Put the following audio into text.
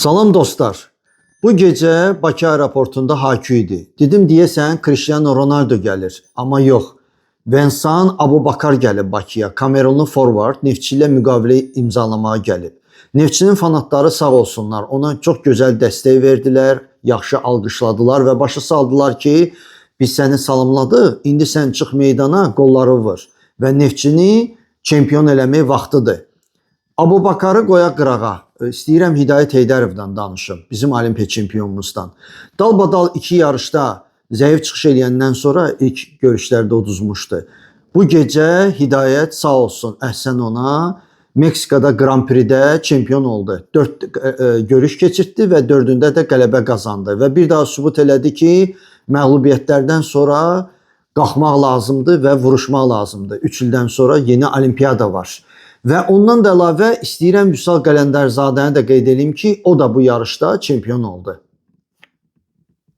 Salam dostlar. Bu gece Bakı aeroportunda hakü idi. Dedim deyəsən Cristiano Ronaldo gəlir. Amma yox. Vincent Aboubakar gəlib Bakıya. Kamerunlu forward Neftçi ilə müqavilə imzalamağa gəlib. Neftçinin fanatları sağ olsunlar. Ona çox gözəl dəstək verdilər, yaxşı alqışladılar və başa saldılar ki, biz səni salamladıq, indi sən çıx meydana, qolları vur və Neftçini çempion eləmək vaxtıdır. Aboubakarı qoya qırağa. İstəyirəm Hidayət Heydərovdan danışım, bizim olimpiya çempionumuzdan. Dalbadal iki yarışda zəif çıxış eləyəndən sonra ilk görüşlərdə uduzmuşdu. Bu gecə Hidayət sağ olsun, əhsən ona, Meksikada Grand Prix'də çempion oldu. 4 görüş keçirtdi və 4-ündə də qələbə qazandı. Və bir daha sübut elədi ki, məğlubiyyətlərdən sonra qalxmaq lazımdır və vuruşmaq lazımdır. 3 ildən sonra yeni olimpiyada var. Və ondan da əlavə istəyirəm Vüsal Qələndərzadəni də qeyd edeyim ki, o da bu yarışda çempion oldu.